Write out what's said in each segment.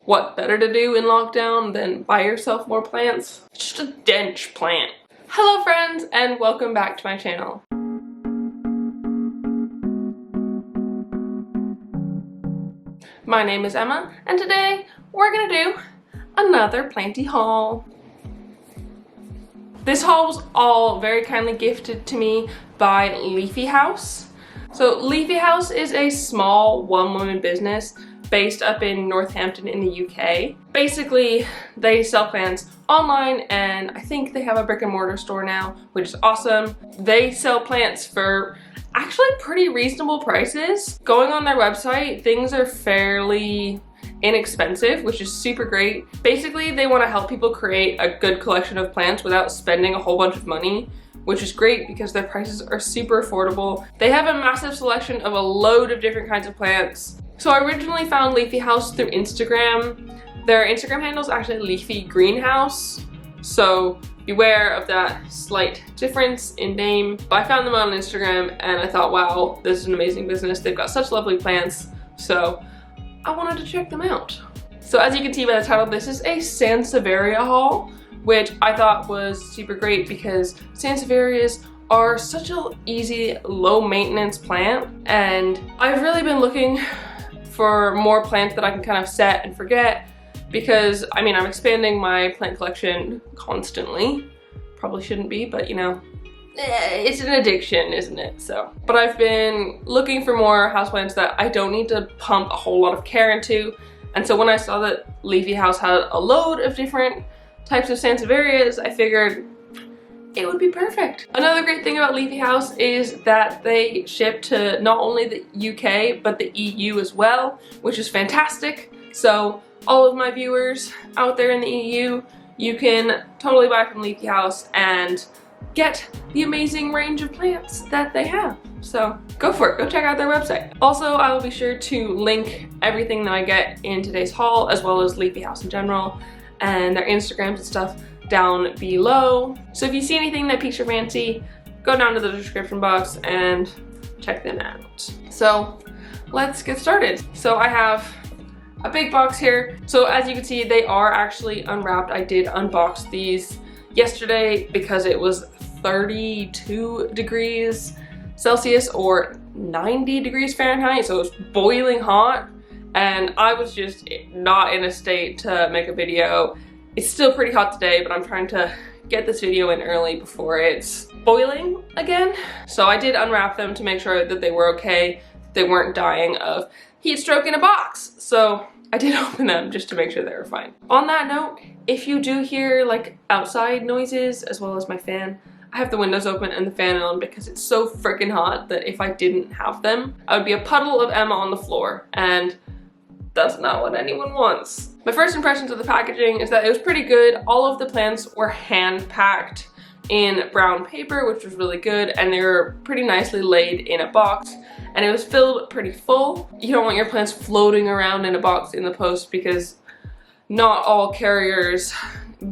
what better to do in lockdown than buy yourself more plants? It's just a dench plant. Hello friends, and welcome back to my channel. My name is Emma, and today we're gonna do another planty haul. This haul was all very kindly gifted to me by Leafy House. So Leafy House is a small one-woman business based up in Northampton in the UK. Basically, they sell plants online, and I think they have a brick and mortar store now, which is awesome. They sell plants for actually pretty reasonable prices. Going on their website, things are fairly inexpensive, which is super great. Basically, they want to help people create a good collection of plants without spending a whole bunch of money, which is great because their prices are super affordable. They have a massive selection of a load of different kinds of plants. So I originally found Leafy House through Instagram. Their Instagram handle is actually Leafy Greenhouse, so beware of that slight difference in name. But I found them on Instagram and I thought, wow, this is an amazing business. They've got such lovely plants, so I wanted to check them out. So as you can see by the title, this is a Sansevieria haul, which I thought was super great because Sansevierias are such an easy, low maintenance plant, and I've really been looking for more plants that I can kind of set and forget because, I mean, I'm expanding my plant collection constantly. Probably shouldn't be, but you know, it's an addiction, isn't it? So, but I've been looking for more houseplants that I don't need to pump a whole lot of care into, and so when I saw that Leafy House had a load of different types of Sansevierias, I figured it would be perfect. Another great thing about Leafy House is that they ship to not only the UK, but the EU as well, which is fantastic. So all of my viewers out there in the EU, you can totally buy from Leafy House and get the amazing range of plants that they have. So go for it, go check out their website. Also, I will be sure to link everything that I get in today's haul, as well as Leafy House in general, and their Instagrams and stuff down below. So if you see anything that piques your fancy, go down to the description box and check them out. So let's get started. So I have a big box here. So as you can see, they are actually unwrapped. I did unbox these yesterday because it was 32 degrees Celsius or 90 degrees Fahrenheit, so it was boiling hot, and I was just not in a state to make a video. It's still pretty hot today, but I'm trying to get this video in early before it's boiling again. So I did unwrap them to make sure that they were okay, they weren't dying of heat stroke in a box. So I did open them just to make sure they were fine. On that note, if you do hear like outside noises as well as my fan, I have the windows open and the fan on because it's so freaking hot that if I didn't have them, I would be a puddle of Emma on the floor, and that's not what anyone wants. My first impressions of the packaging is that it was pretty good. All of the plants were hand packed in brown paper, which was really good, and they were pretty nicely laid in a box, and it was filled pretty full. You don't want your plants floating around in a box in the post because not all carriers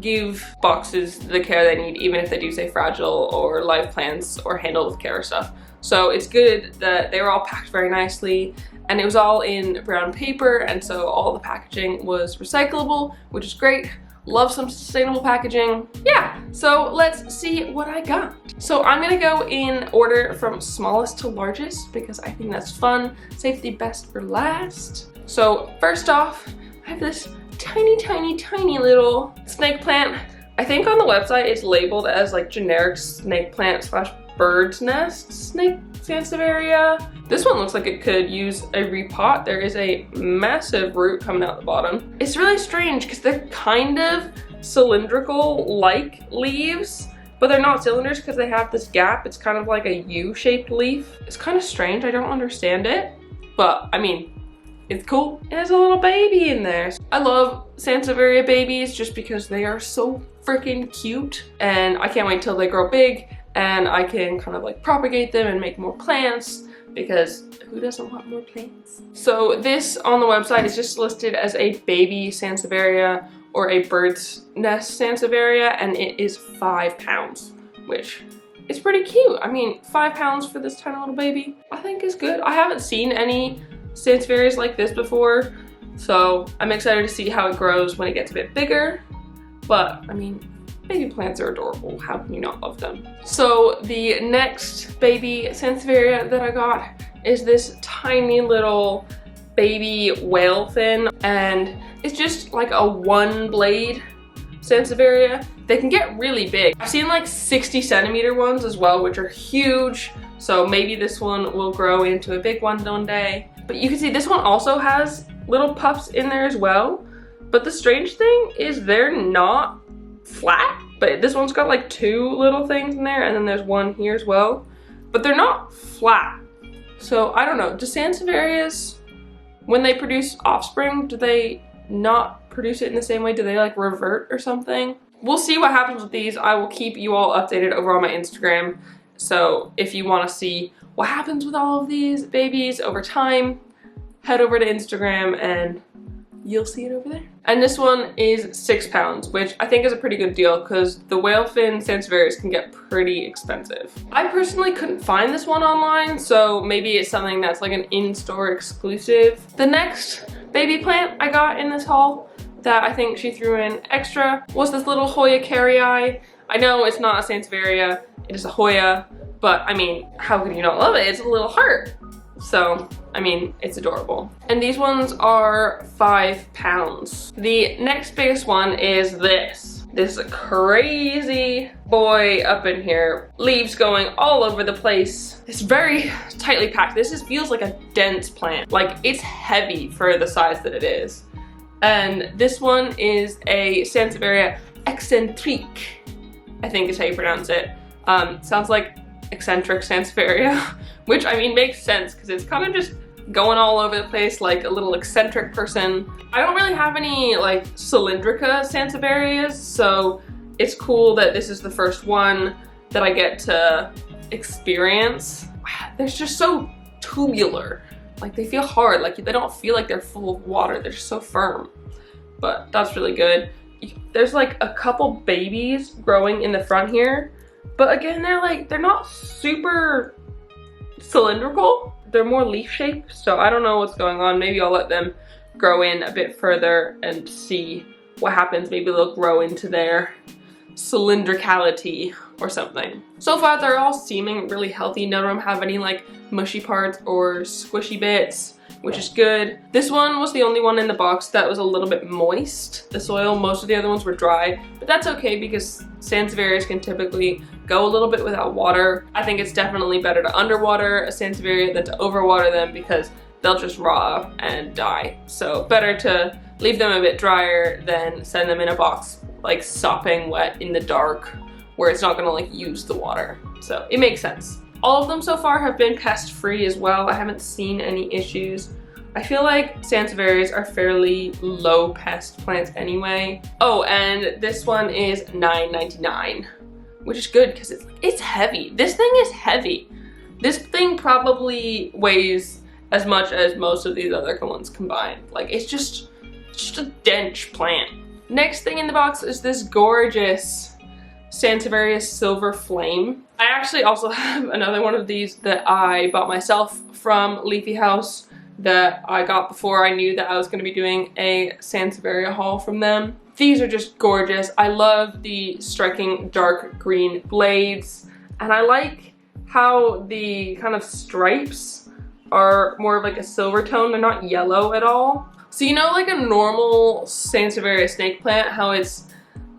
give boxes the care they need, even if they do say fragile or live plants or handled with care stuff. So it's good that they were all packed very nicely, and it was all in brown paper, and so all the packaging was recyclable, which is great. Love some sustainable packaging. Yeah, so let's see what I got. So I'm gonna go in order from smallest to largest because I think that's fun. Save the best for last. So first off, I have this tiny little snake plant. I think on the website it's labeled as like generic snake plant slash bird's nest snake Sansevieria. This one looks like it could use a repot. There is a massive root coming out the bottom. It's really strange because they're kind of cylindrical like leaves, but they're not cylinders because they have this gap. It's kind of like a U-shaped leaf. It's kind of strange. I don't understand it, but I mean, it's cool. It has a little baby in there. I love Sansevieria babies just because they are so freaking cute, and I can't wait till they grow big and I can kind of like propagate them and make more plants, because who doesn't want more plants? So this on the website is just listed as a baby Sansevieria or a bird's nest Sansevieria, and it is 5 pounds, which is pretty cute. I mean, 5 pounds for this tiny little baby, I think is good. I haven't seen any Sansevierias like this before. So I'm excited to see how it grows when it gets a bit bigger. But I mean, baby plants are adorable. How can you not love them? So the next baby Sansevieria that I got is this tiny little baby whale fin, and it's just like a one blade Sansevieria. They can get really big. I've seen like 60-centimeter ones as well, which are huge. So maybe this one will grow into a big one day. But you can see this one also has little pups in there as well. But the strange thing is they're not flat. But this one's got like two little things in there, and then there's one here as well. But they're not flat. So I don't know, do Sansevierias, when they produce offspring, do they not produce it in the same way? Do they like revert or something? We'll see what happens with these. I will keep you all updated over on my Instagram. So if you want to see what happens with all of these babies over time, head over to Instagram and you'll see it over there. And this one is 6 pounds, which I think is a pretty good deal because the Whale Fin Sansevierias can get pretty expensive. I personally couldn't find this one online, so maybe it's something that's like an in-store exclusive. The next baby plant I got in this haul that I think she threw in extra was this little Hoya carrii. I know it's not a Sansevieria, it is a Hoya, but I mean, how could you not love it? It's a little heart. So, I mean, it's adorable. And these ones are 5 pounds. The next biggest one is this. This crazy boy up in here. Leaves going all over the place. It's very tightly packed. This just feels like a dense plant. Like, it's heavy for the size that it is. And this one is a Sansevieria excentrique, I think is how you pronounce it. Sounds like eccentric Sansevieria, which I mean makes sense because it's kind of just going all over the place like a little eccentric person. I don't really have any like cylindrica Sansevierias, so it's cool that this is the first one that I get to experience. They're just so tubular. Like they feel hard, like they don't feel like they're full of water. They're just so firm, but that's really good. There's like a couple babies growing in the front here, but again, they're not super cylindrical. They're more leaf shaped, so I don't know what's going on. Maybe I'll let them grow in a bit further and see what happens. Maybe they'll grow into their cylindricality or something. So far, they're all seeming really healthy. None of them have any like mushy parts or squishy bits, which is good. This one was the only one in the box that was a little bit moist, the soil. Most of the other ones were dry, but that's okay because Sansevierias can typically go a little bit without water. I think it's definitely better to underwater a Sansevieria than to overwater them because they'll just rot and die. So better to leave them a bit drier than send them in a box like sopping wet in the dark where it's not gonna like use the water. So it makes sense. All of them so far have been pest free as well. I haven't seen any issues. I feel like Sansevierias are fairly low pest plants anyway. Oh, and this one is $9.99, which is good because it's heavy. This thing is heavy. This thing probably weighs as much as most of these other ones combined. Like it's just a dense plant. Next thing in the box is this gorgeous Sansevieria Silver Flame. I actually also have another one of these that I bought myself from Leafy House that I got before I knew that I was going to be doing a Sansevieria haul from them. These are just gorgeous. I love the striking dark green blades, and I like how the kind of stripes are more of like a silver tone. They're not yellow at all. So you know like a normal Sansevieria snake plant, how it's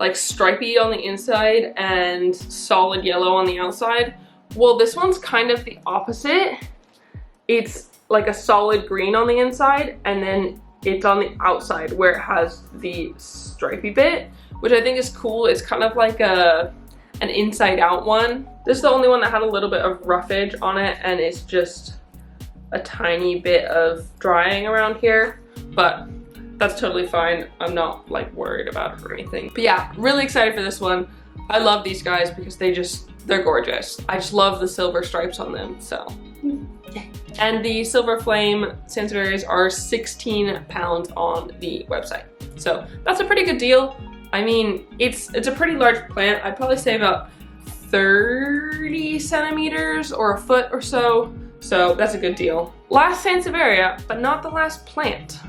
like stripy on the inside and solid yellow on the outside? Well, this one's kind of the opposite. It's like a solid green on the inside, and then it's on the outside where it has the stripy bit, which I think is cool. It's kind of like an inside out one. This is the only one that had a little bit of roughage on it, and it's just a tiny bit of drying around here, but that's totally fine. I'm not like worried about it or anything. But yeah, really excited for this one. I love these guys because they're gorgeous. I just love the silver stripes on them, so yeah. And the Silver Flame Sansevierias are 16 pounds on the website. So that's a pretty good deal. I mean, it's a pretty large plant. I'd probably say about 30 centimeters or a foot or so. So that's a good deal. Last Sansevieria, but not the last plant.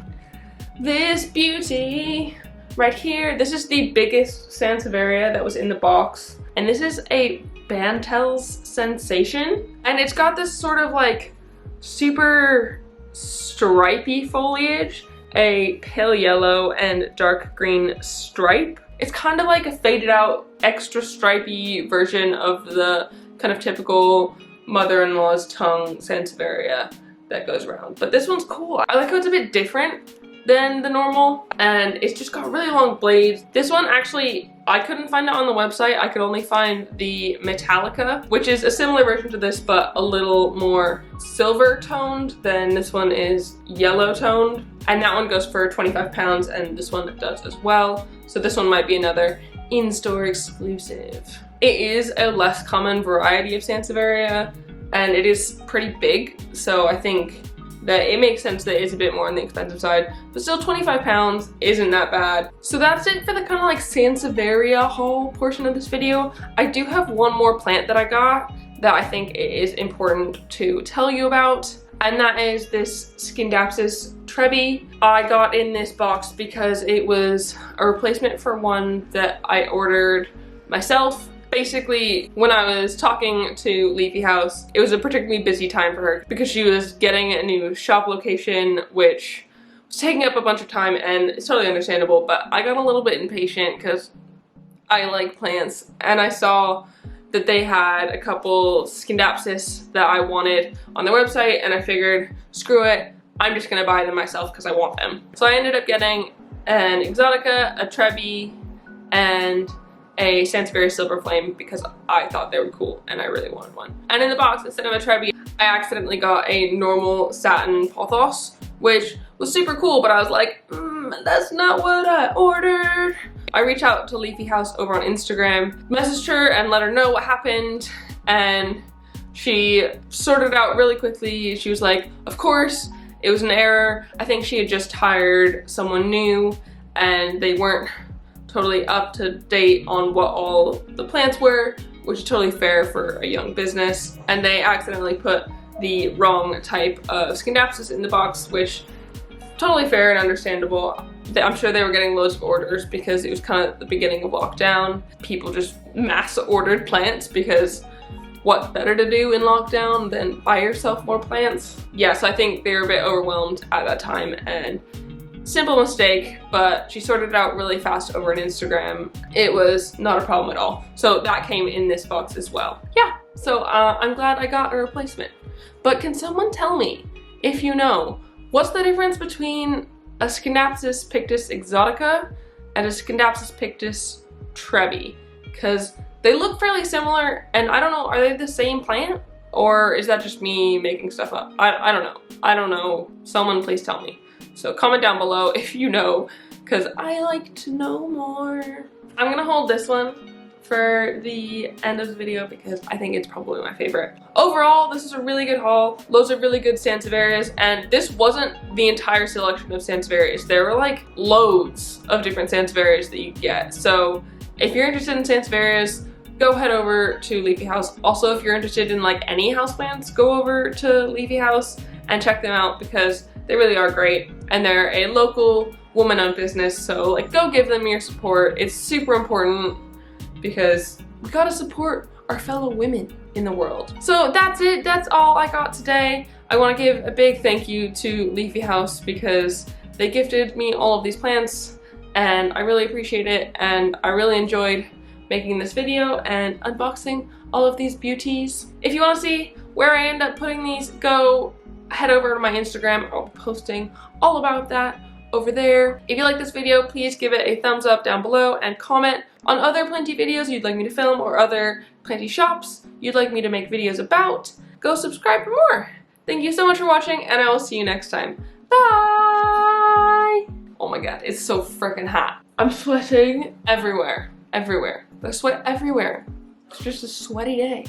this beauty right here. This is the biggest Sansevieria that was in the box. And this is a Bantel's Sensation. And it's got this sort of like super stripy foliage, a pale yellow and dark green stripe. It's kind of like a faded out, extra stripy version of the kind of typical mother-in-law's tongue Sansevieria that goes around. But this one's cool. I like how it's a bit different than the normal, and it's just got really long blades. This one actually, I couldn't find it on the website. I could only find the Metallica, which is a similar version to this, but a little more silver toned than this one is yellow toned. And that one goes for 25 pounds, and this one does as well. So this one might be another in-store exclusive. It is a less common variety of Sansevieria, and it is pretty big, so I think that it makes sense that it's a bit more on the expensive side, but still 25 pounds isn't that bad. So that's it for the kind of like Sansevieria haul portion of this video. I do have one more plant that I got that I think is important to tell you about, and that is this Scindapsus Treve. I got in this box because it was a replacement for one that I ordered myself. Basically, when I was talking to Leafy House, it was a particularly busy time for her because she was getting a new shop location, which was taking up a bunch of time, and it's totally understandable, but I got a little bit impatient because I like plants, and I saw that they had a couple Scindapsus that I wanted on their website, and I figured, screw it, I'm just gonna buy them myself because I want them. So I ended up getting an Exotica, a Treve, and a Sansevieria Silver Flame because I thought they were cool and I really wanted one. And in the box, instead of a Treve, I accidentally got a normal satin pothos, which was super cool, but I was like, that's not what I ordered. I reached out to Leafy House over on Instagram, messaged her and let her know what happened, and she sorted it out really quickly. She was like, of course, it was an error. I think she had just hired someone new and they weren't totally up to date on what all the plants were, which is totally fair for a young business. And they accidentally put the wrong type of Scindapsus in the box, which totally fair and understandable. I'm sure they were getting loads of orders because it was kind of the beginning of lockdown. People just mass ordered plants because what better to do in lockdown than buy yourself more plants? Yeah, so I think they were a bit overwhelmed at that time, and simple mistake, but she sorted it out really fast over on Instagram. It was not a problem at all. So that came in this box as well. Yeah, so I'm glad I got a replacement. But can someone tell me, if you know, what's the difference between a Scindapsus pictus exotica and a Scindapsus pictus Treve? Because they look fairly similar, and I don't know, are they the same plant? Or is that just me making stuff up? I don't know. I don't know. Someone please tell me. So comment down below if you know, because I like to know more. I'm gonna hold this one for the end of the video because I think it's probably my favorite. Overall, this is a really good haul. Loads of really good Sansevierias, and this wasn't the entire selection of Sansevierias. There were like loads of different Sansevierias that you get. So if you're interested in Sansevierias, go head over to Leafy House. Also, if you're interested in like any houseplants, go over to Leafy House and check them out because they really are great, and they're a local woman-owned business, so like go give them your support. It's super important because we gotta support our fellow women in the world. So that's it, that's all I got today. I wanna give a big thank you to Leafy House because they gifted me all of these plants and I really appreciate it, and I really enjoyed making this video and unboxing all of these beauties. If you wanna see where I end up putting these, go head over to my Instagram. I'll be posting all about that over there. If you like this video, please give it a thumbs up down below and comment on other plenty videos you'd like me to film or other plenty shops you'd like me to make videos about. Go subscribe for more. Thank you so much for watching, and I will see you next time. Bye! Oh my god, it's so freaking hot. I'm sweating everywhere. Everywhere. I sweat everywhere. It's just a sweaty day.